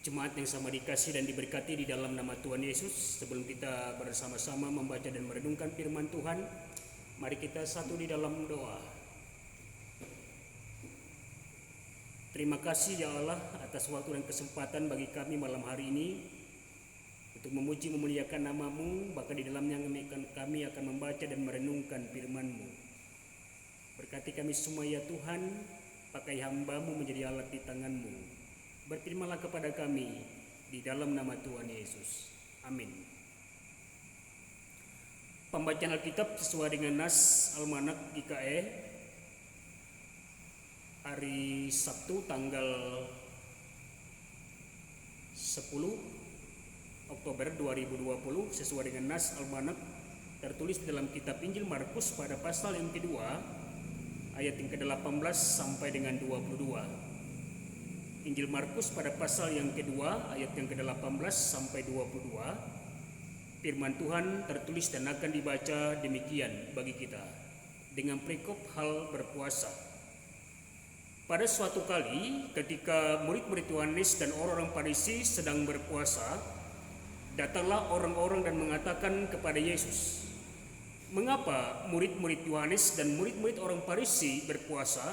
Jemaat yang sama dikasih dan diberkati di dalam nama Tuhan Yesus, sebelum kita bersama-sama membaca dan merenungkan firman Tuhan, mari kita satu di dalam doa. Terima kasih ya Allah atas waktu dan kesempatan bagi kami malam hari ini untuk memuji memuliakan nama-Mu, bahkan di dalamnya kami akan membaca dan merenungkan firman-Mu. Berkati kami semua ya Tuhan, pakai hamba-Mu menjadi alat di tangan-Mu. Berfirmanlah kepada kami di dalam nama Tuhan Yesus. Amin. Pembacaan Alkitab sesuai dengan nas Almanak GKE hari Sabtu tanggal 10 Oktober 2020 sesuai dengan nas Almanak tertulis dalam kitab Injil Markus pada pasal yang kedua ayat yang ke-18 sampai dengan 22. Injil Markus pada pasal yang kedua ayat yang ke-18 sampai 22. Firman Tuhan tertulis dan akan dibaca demikian bagi kita dengan perikop hal berpuasa. Pada suatu kali ketika murid-murid Yohanes dan orang-orang Farisi sedang berpuasa, datanglah orang-orang dan mengatakan kepada Yesus, "Mengapa murid-murid Yohanes dan murid-murid orang Farisi berpuasa,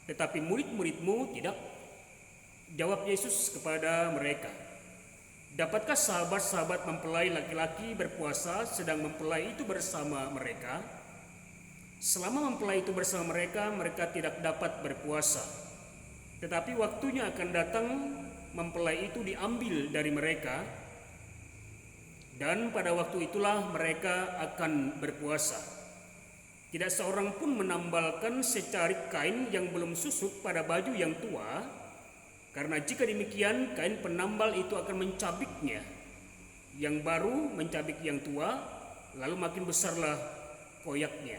tetapi murid-murid-Mu tidak?" Jawab Yesus kepada mereka, "Dapatkah sahabat-sahabat mempelai laki-laki berpuasa sedang mempelai itu bersama mereka? Selama mempelai itu bersama mereka, mereka tidak dapat berpuasa. Tetapi waktunya akan datang, mempelai itu diambil dari mereka, dan pada waktu itulah mereka akan berpuasa. Tidak seorang pun menambalkan secarik kain yang belum susuk pada baju yang tua, karena jika demikian kain penambal itu akan mencabiknya. Yang baru mencabik yang tua, lalu makin besarlah koyaknya.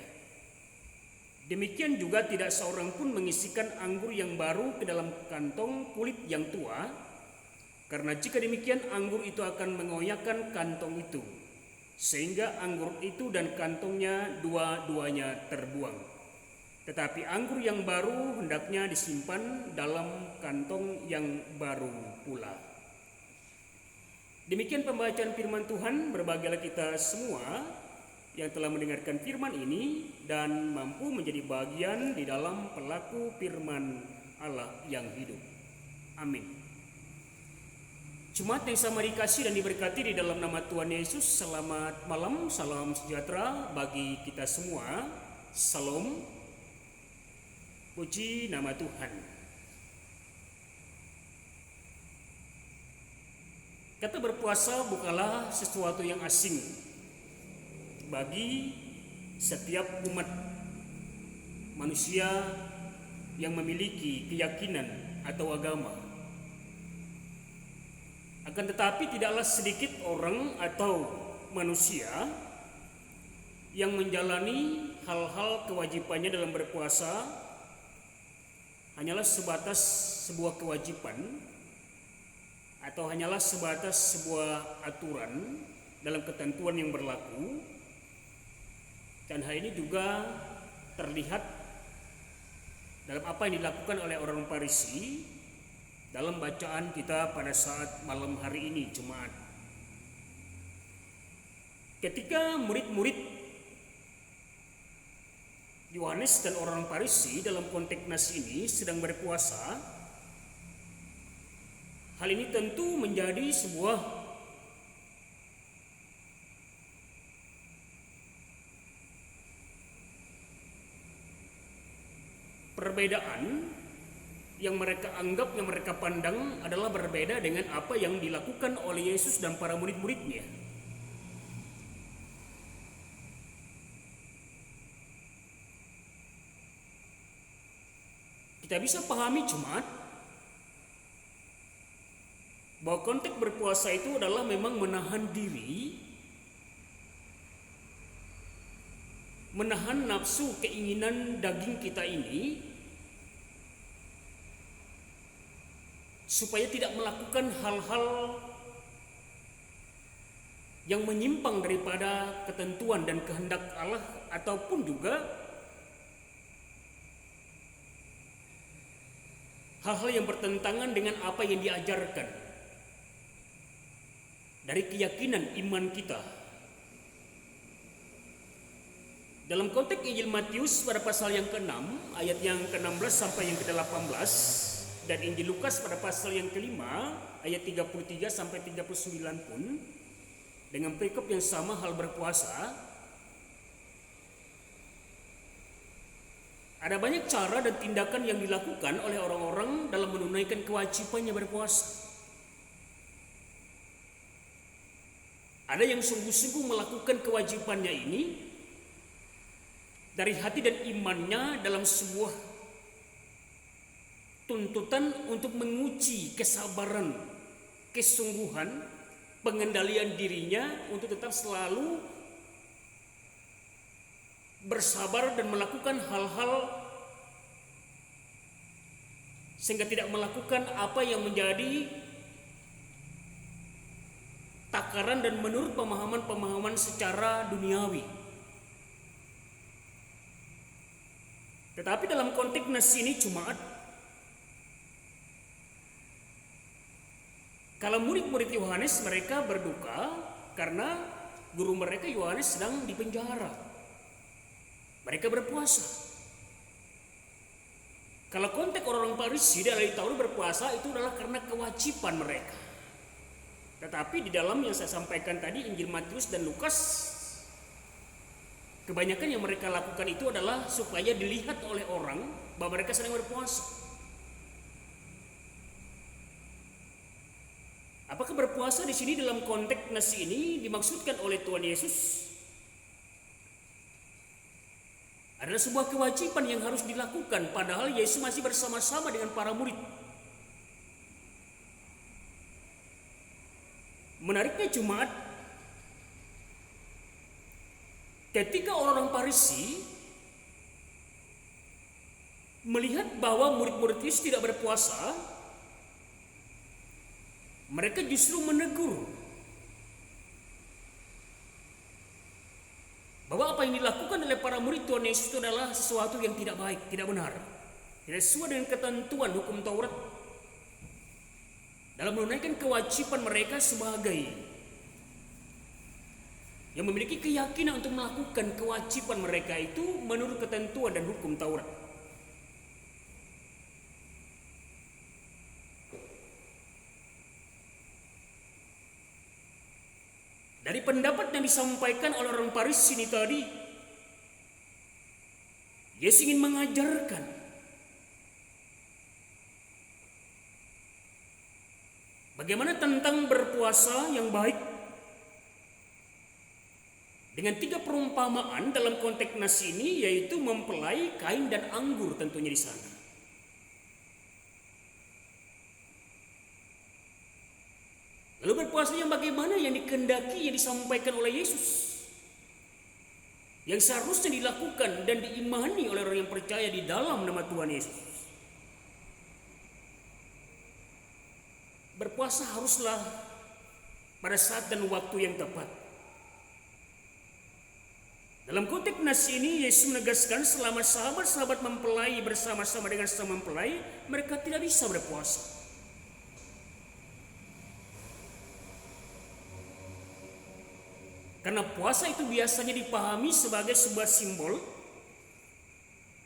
Demikian juga tidak seorang pun mengisikan anggur yang baru ke dalam kantong kulit yang tua, karena jika demikian anggur itu akan mengoyakkan kantong itu, sehingga anggur itu dan kantongnya dua-duanya terbuang. Tetapi anggur yang baru hendaknya disimpan dalam kantong yang baru pula." Demikian pembacaan firman Tuhan. Berbahagialah kita semua yang telah mendengarkan firman ini dan mampu menjadi bagian di dalam pelaku firman Allah yang hidup. Amin. Jemaat yang sama dikasih dan diberkati di dalam nama Tuhan Yesus, selamat malam, salam sejahtera bagi kita semua. Salam. Puji nama Tuhan. Kata berpuasa bukanlah sesuatu yang asing bagi setiap umat manusia yang memiliki keyakinan atau agama. Akan tetapi tidaklah sedikit orang atau manusia yang menjalani hal-hal kewajibannya dalam berpuasa hanyalah sebatas sebuah kewajiban atau hanyalah sebatas sebuah aturan dalam ketentuan yang berlaku. Dan hal ini juga terlihat dalam apa yang dilakukan oleh orang Farisi dalam bacaan kita pada saat malam hari ini, jemaat. Ketika murid-murid Yohanes dan orang Farisi dalam konteks nas ini sedang berpuasa, hal ini tentu menjadi sebuah perbedaan yang mereka anggap, yang mereka pandang adalah berbeda dengan apa yang dilakukan oleh Yesus dan para murid-muridnya. Kita bisa pahami jemaat bahwa konteks berpuasa itu adalah memang menahan diri, menahan nafsu keinginan daging kita ini supaya tidak melakukan hal-hal yang menyimpang daripada ketentuan dan kehendak Allah, ataupun juga hal-hal yang bertentangan dengan apa yang diajarkan dari keyakinan iman kita. Dalam konteks Injil Matius pada pasal yang ke-6, ayat yang ke-16 sampai yang ke-18, dan Injil Lukas pada pasal yang ke-5, ayat 33 sampai 39 pun, dengan perikop yang sama hal berpuasa, ada banyak cara dan tindakan yang dilakukan oleh orang-orang dalam menunaikan kewajibannya berpuasa. Ada yang sungguh-sungguh melakukan kewajibannya ini dari hati dan imannya dalam sebuah tuntutan untuk menguji kesabaran, kesungguhan, pengendalian dirinya untuk tetap selalu bersabar dan melakukan hal-hal sehingga tidak melakukan apa yang menjadi takaran dan menurut pemahaman-pemahaman secara duniawi. Tetapi dalam konteks nas ini Jumat, kalau murid-murid Yohanes mereka berduka karena guru mereka Yohanes sedang dipenjara. Mereka berpuasa. Kalau konteks orang-orang Farisi dari Taurat berpuasa itu adalah karena kewajiban mereka. Tetapi di dalam yang saya sampaikan tadi Injil Matius dan Lukas, kebanyakan yang mereka lakukan itu adalah supaya dilihat oleh orang bahwa mereka sedang berpuasa. Apakah berpuasa di sini dalam konteks nas ini dimaksudkan oleh Tuhan Yesus adalah sebuah kewajiban yang harus dilakukan, padahal Yesus masih bersama-sama dengan para murid. Menariknya Jumat, ketika orang-orang Farisi melihat bahwa murid-murid Yesus tidak berpuasa, mereka justru menegur bahwa apa yang dilakukan oleh para murid Tuhan Yesus itu adalah sesuatu yang tidak baik, tidak benar, tidak sesuai dengan ketentuan hukum Taurat dalam menunaikan kewajiban mereka sebagai yang memiliki keyakinan untuk melakukan kewajiban mereka itu menurut ketentuan dan hukum Taurat. Dari pendapat yang disampaikan oleh orang Farisi ini tadi, Yesus ingin mengajarkan bagaimana tentang berpuasa yang baik dengan 3 perumpamaan dalam konteks nas ini, yaitu mempelai, kain, dan anggur tentunya di sana. Lalu berpuasa yang bagaimana yang dikehendaki yang disampaikan oleh Yesus, yang seharusnya dilakukan dan diimani oleh orang yang percaya di dalam nama Tuhan Yesus. Berpuasa haruslah pada saat dan waktu yang tepat. Dalam konteks nas ini Yesus menegaskan selama sahabat-sahabat mempelai bersama-sama dengan sesama mempelai, mereka tidak bisa berpuasa. Karena puasa itu biasanya dipahami sebagai sebuah simbol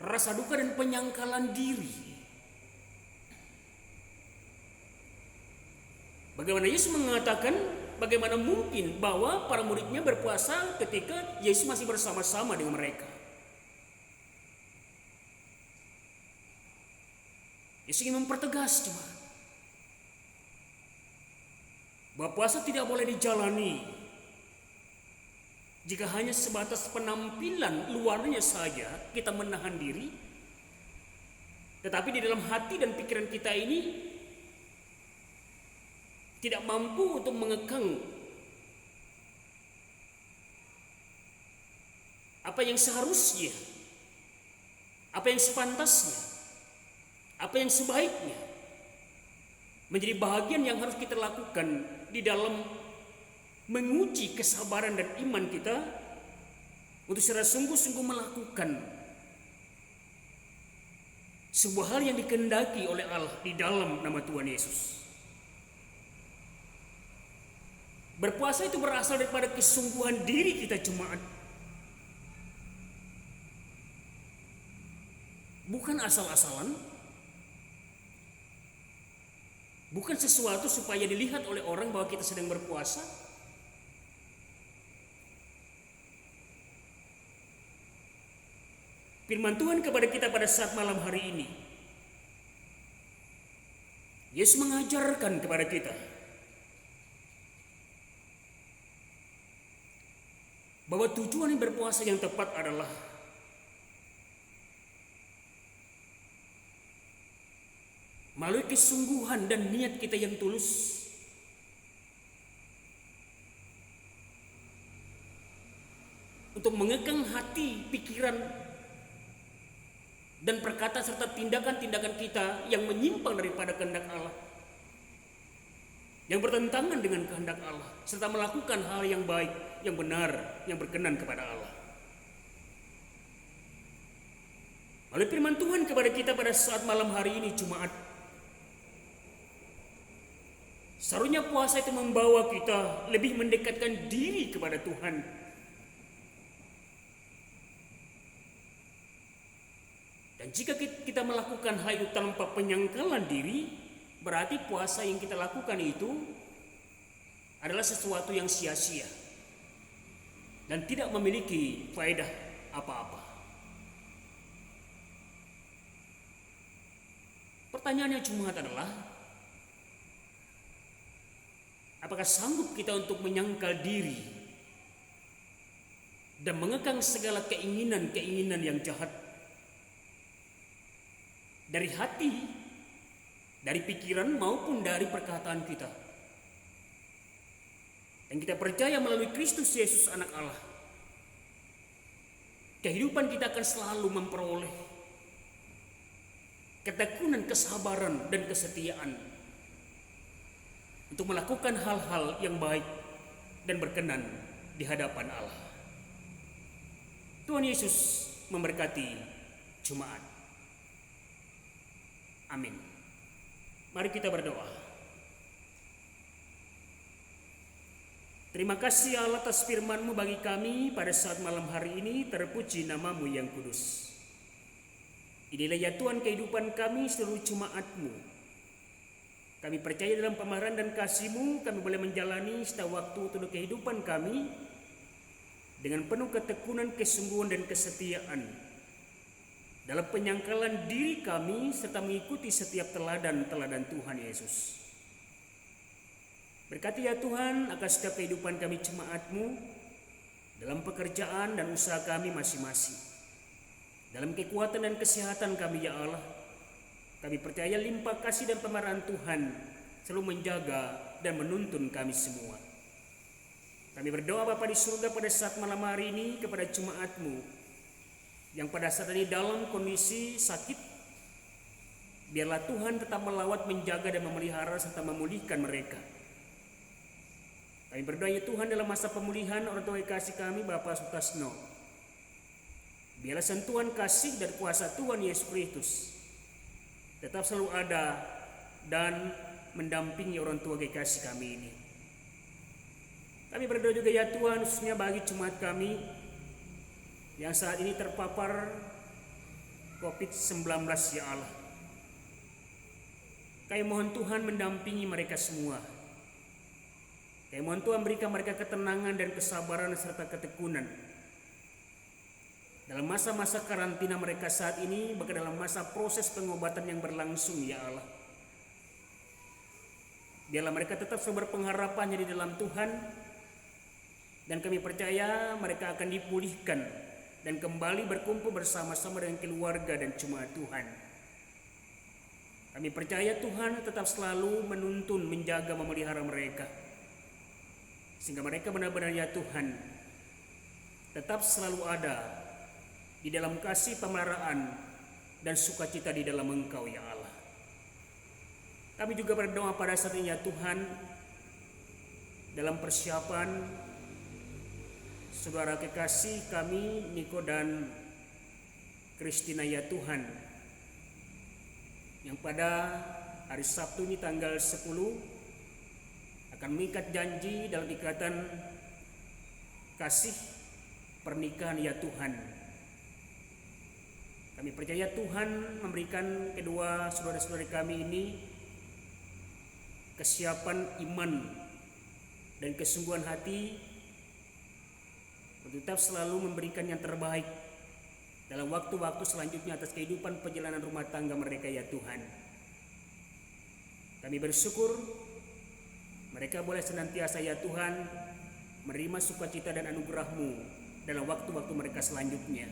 rasa duka dan penyangkalan diri. Bagaimana Yesus mengatakan, bagaimana mungkin bahwa para muridnya berpuasa ketika Yesus masih bersama-sama dengan mereka? Yesus ingin mempertegas bahwa puasa tidak boleh dijalani jika hanya sebatas penampilan luarnya saja kita menahan diri, tetapi di dalam hati dan pikiran kita ini tidak mampu untuk mengekang apa yang seharusnya, apa yang sepantasnya, apa yang sebaiknya menjadi bahagian yang harus kita lakukan di dalam menguji kesabaran dan iman kita untuk secara sungguh-sungguh melakukan sebuah hal yang dikehendaki oleh Allah di dalam nama Tuhan Yesus. Berpuasa itu berasal daripada kesungguhan diri kita jemaat. Bukan asal-asalan. Bukan sesuatu supaya dilihat oleh orang bahwa kita sedang berpuasa. Firman Tuhan kepada kita pada saat malam hari ini, Yesus mengajarkan kepada kita bahwa tujuan berpuasa yang tepat adalah melalui kesungguhan dan niat kita yang tulus untuk mengekang hati, pikiran, dan perkataan serta tindakan-tindakan kita yang menyimpang daripada kehendak Allah, yang bertentangan dengan kehendak Allah, serta melakukan hal yang baik, yang benar, yang berkenan kepada Allah. Oleh firman Tuhan kepada kita pada saat malam hari ini jemaat, seharusnya puasa itu membawa kita lebih mendekatkan diri kepada Tuhan. Dan jika kita melakukan hal itu tanpa penyangkalan diri, berarti puasa yang kita lakukan itu adalah sesuatu yang sia-sia dan tidak memiliki faedah apa-apa. Pertanyaannya jemaat adalah, apakah sanggup kita untuk menyangkal diri dan mengekang segala keinginan-keinginan yang jahat dari hati, dari pikiran maupun dari perkataan kita. Dan kita percaya melalui Kristus Yesus anak Allah, kehidupan kita akan selalu memperoleh ketekunan, kesabaran, dan kesetiaan untuk melakukan hal-hal yang baik dan berkenan di hadapan Allah. Tuhan Yesus memberkati jemaat. Amin. Mari kita berdoa. Terima kasih Allah atas firman-Mu bagi kami pada saat malam hari ini. Terpuji nama-Mu yang kudus. Inilah ya Tuhan kehidupan kami seluruh jemaat-Mu. Kami percaya dalam pemarahan dan kasih-Mu kami boleh menjalani setiap waktu untuk kehidupan kami dengan penuh ketekunan, kesungguhan, dan kesetiaan dalam penyangkalan diri kami serta mengikuti setiap teladan-teladan Tuhan Yesus. Berkati ya Tuhan akan setiap kehidupan kami jemaat-Mu dalam pekerjaan dan usaha kami masing-masing. Dalam kekuatan dan kesehatan kami ya Allah, kami percaya limpah kasih dan pemerahan Tuhan selalu menjaga dan menuntun kami semua. Kami berdoa Bapa di surga pada saat malam hari ini kepada jemaat-Mu yang pada saat ini dalam kondisi sakit. Biarlah Tuhan tetap melawat, menjaga, dan memelihara serta memulihkan mereka. Kami berdoa ya Tuhan dalam masa pemulihan orang tua kasih kami Bapak Sutasno. Biarlah sentuhan kasih dan kuasa Tuhan Yesus Kristus tetap selalu ada dan mendampingi orang tua kekasih kami ini. Kami berdoa juga ya Tuhan khususnya bagi jemaat kami yang saat ini terpapar COVID-19 ya Allah. Kami mohon Tuhan mendampingi mereka semua. Kami mohon Tuhan berikan mereka ketenangan dan kesabaran serta ketekunan dalam masa-masa karantina mereka saat ini, bahkan dalam masa proses pengobatan yang berlangsung ya Allah. Biarlah mereka tetap sumber pengharapannya di dalam Tuhan, dan kami percaya mereka akan dipulihkan dan kembali berkumpul bersama-sama dengan keluarga dan jemaat Tuhan. Kami percaya Tuhan tetap selalu menuntun, menjaga, memelihara mereka, sehingga mereka benar-benar ya Tuhan tetap selalu ada di dalam kasih pemeliharaan dan sukacita di dalam Engkau ya Allah. Kami juga berdoa pada saat ini ya Tuhan, dalam persiapan saudara kekasih kami Niko dan Kristina ya Tuhan, yang pada hari Sabtu ini tanggal 10 akan akan mengikat janji dalam ikatan kasih pernikahan ya Tuhan. Kami percaya Tuhan memberikan kedua saudara-saudari kami ini kesiapan iman dan kesungguhan hati untuk tetap selalu memberikan yang terbaik dalam waktu-waktu selanjutnya atas kehidupan perjalanan rumah tangga mereka ya Tuhan. Kami bersyukur mereka boleh senantiasa ya Tuhan menerima sukacita dan anugerah-Mu dalam waktu-waktu mereka selanjutnya.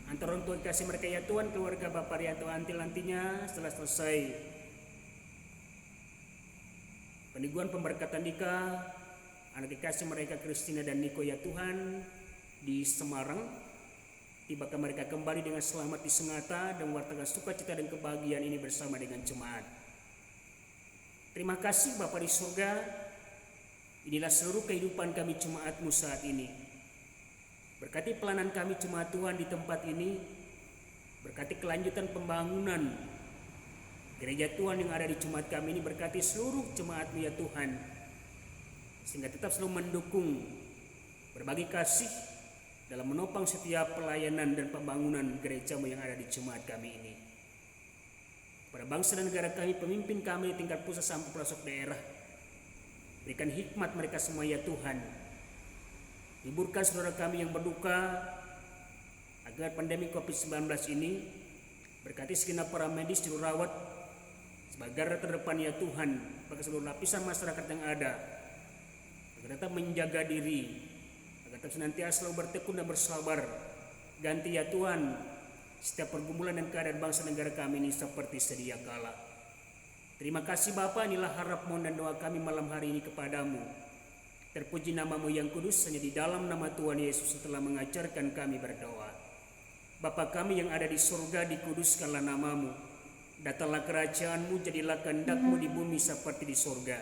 Antara orang tua kasih mereka ya Tuhan, keluarga Bapak Rianto Antil nantinya setelah selesai peniguan pemberkatan nikah anak kekasih mereka Christina dan Niko ya Tuhan di Semarang, tibakan mereka kembali dengan selamat di Sengata dan mewartakan sukacita dan kebahagiaan ini bersama dengan jemaat. Terima kasih Bapa di surga, inilah seluruh kehidupan kami jemaat-Mu saat ini. Berkati pelayanan kami jemaat Tuhan di tempat ini, berkati kelanjutan pembangunan gereja Tuhan yang ada di jemaat kami ini, berkati seluruh jemaat-Mu ya Tuhan, sehingga tetap selalu mendukung berbagi kasih dalam menopang setiap pelayanan dan pembangunan gereja-Mu yang ada di jemaat kami ini. Pada bangsa dan negara kami, pemimpin kami di tingkat pusat sampai pelosok daerah, berikan hikmat mereka semua ya Tuhan. Hiburkan saudara kami yang berduka agar pandemi COVID-19 ini, berkati segenap para medis juru rawat sebagai garda terdepan ya Tuhan bagi seluruh lapisan masyarakat yang ada, agar tetap menjaga diri, agar tetap senantiasa selalu bertekun dan bersabar. Ganti ya Tuhan setiap pergumulan dan keadaan bangsa negara kami ini seperti sedia kala. Terima kasih Bapa, inilah harap mohon dan doa kami malam hari ini kepadamu. Terpuji nama-Mu yang kudus, hanya di dalam nama Tuhan Yesus telah mengajarkan kami berdoa. Bapa kami yang ada di surga, dikuduskanlah nama-Mu. Datanglah kerajaan-Mu, jadilah kehendak-Mu di bumi seperti di surga.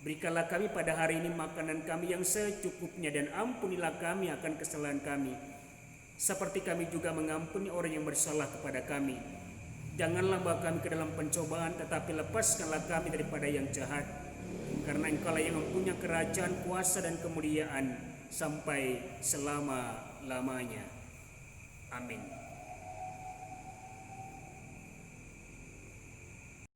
Berikanlah kami pada hari ini makanan kami yang secukupnya, dan ampunilah kami akan kesalahan kami, seperti kami juga mengampuni orang yang bersalah kepada kami. Janganlah bawa kami ke dalam pencobaan, tetapi lepaskanlah kami daripada yang jahat. Karena Engkau lah yang mempunyai kerajaan, kuasa dan kemuliaan sampai selama-lamanya. Amin.